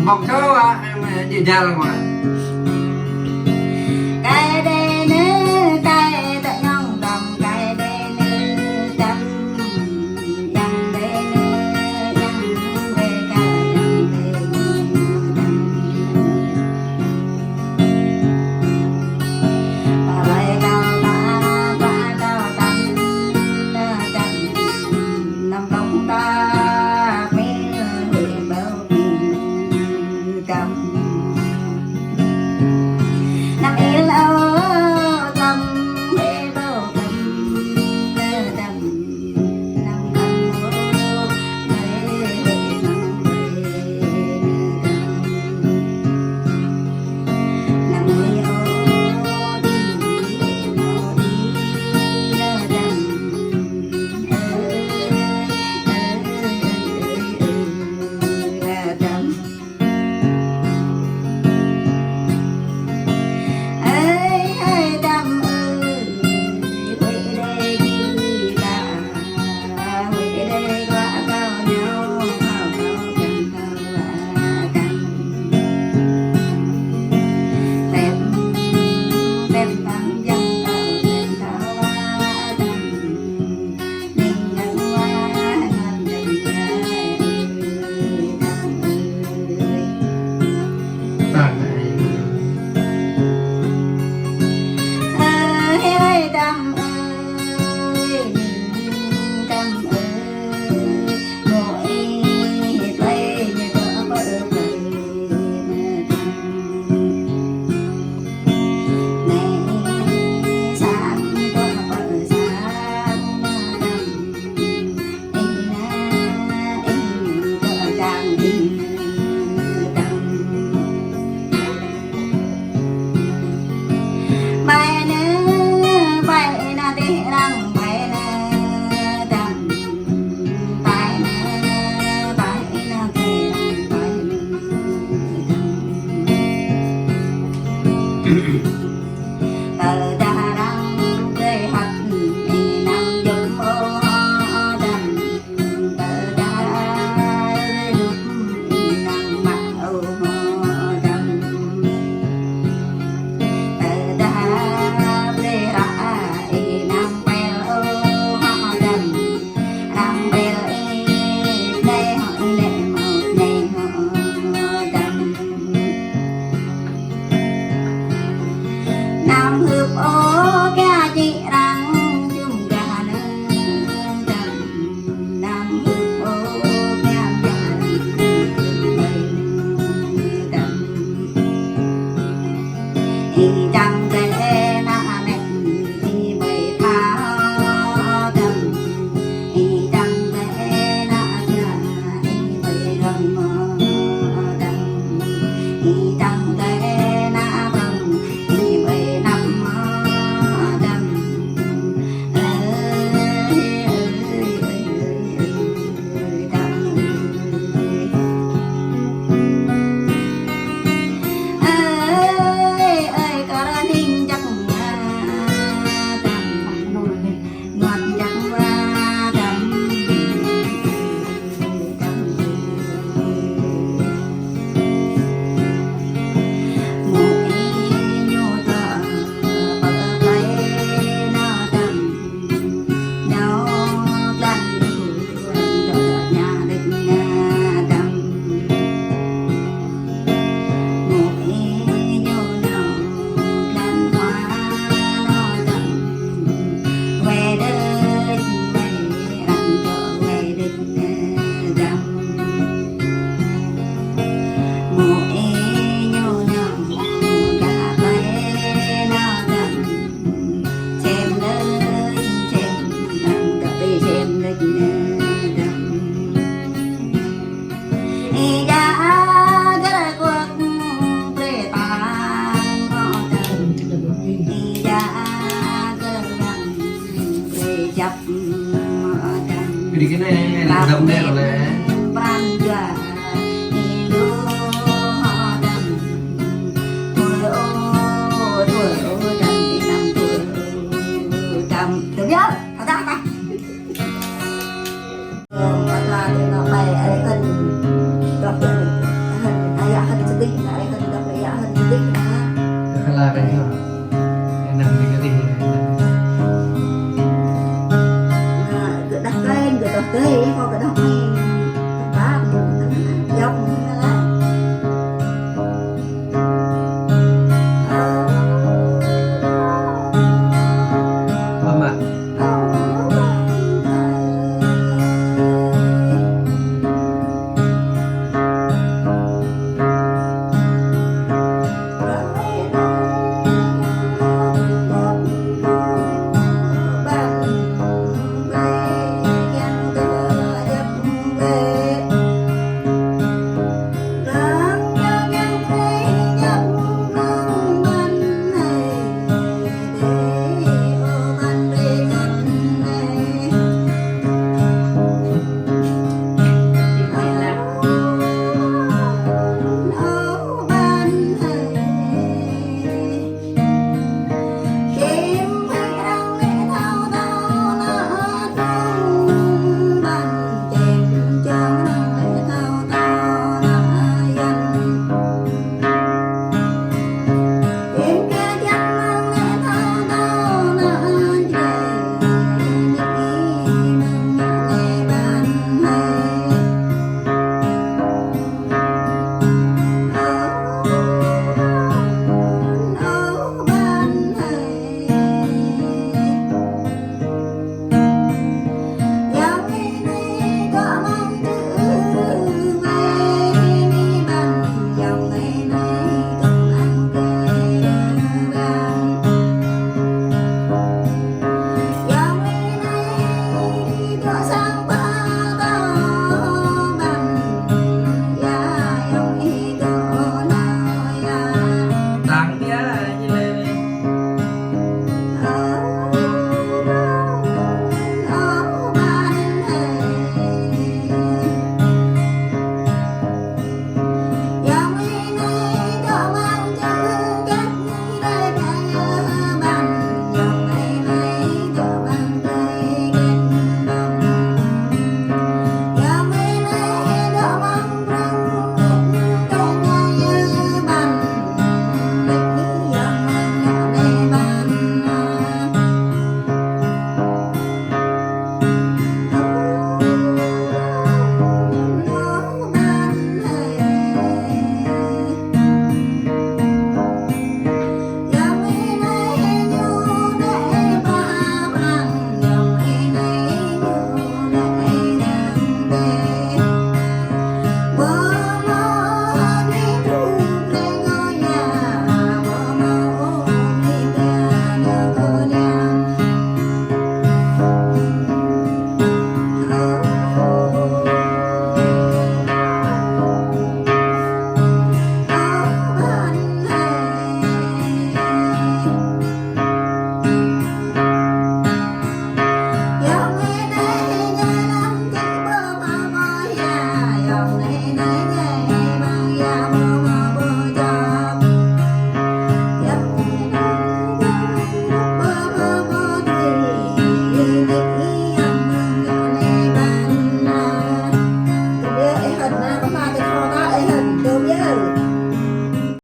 Một số em gì ra là ngoài cái đê nữ cái tự nhân đồng cái đê nữ tâm dần đê nữ dần về cả dần về lại cao ta qua cao tâm nằm trong ta biết hiền đâu cầm tờ ta đang lê hạt nằm dùng ô đầm tờ ta lúc nằm mặt ô đầm tờ ta lê ra nằm bèo ô đầm nằm bèo đây họ lệ một này họ đầm nam hương ô ca chị đang chung gà nương đầm nam hương ô ca dạ đầm y chẳng thể na mẹ y bầy pháo đầm y chẳng thể na dạ y bầy rồng đầm y chẳng thể na vòng y bầy năm đầm ơi có ra hình chắc đầm ngọt chắc ra đầm mỗi nhô thở bờ lấy nó đầm nhau lần đỡ nhà định đầm mỗi nhô nào lần hoa nó đầm về đây về làm cho về định đầm mỗi nhô nào cả tay nó đầm xem nơi xem đầm đợi xem nơi đầm y đã cái cuộc pre tang họ đầm y đã cái răng pre chập họ đầm Jadi cái này là đầm đây rồi đấy. Branda ilu hodam tuổi ô đầm thì năm tuổi đầm được chưa? Thật ra ta là nó bày ở hình đọc hình ai hình tích là ai hình đọc lại hình tích là Là cái gì?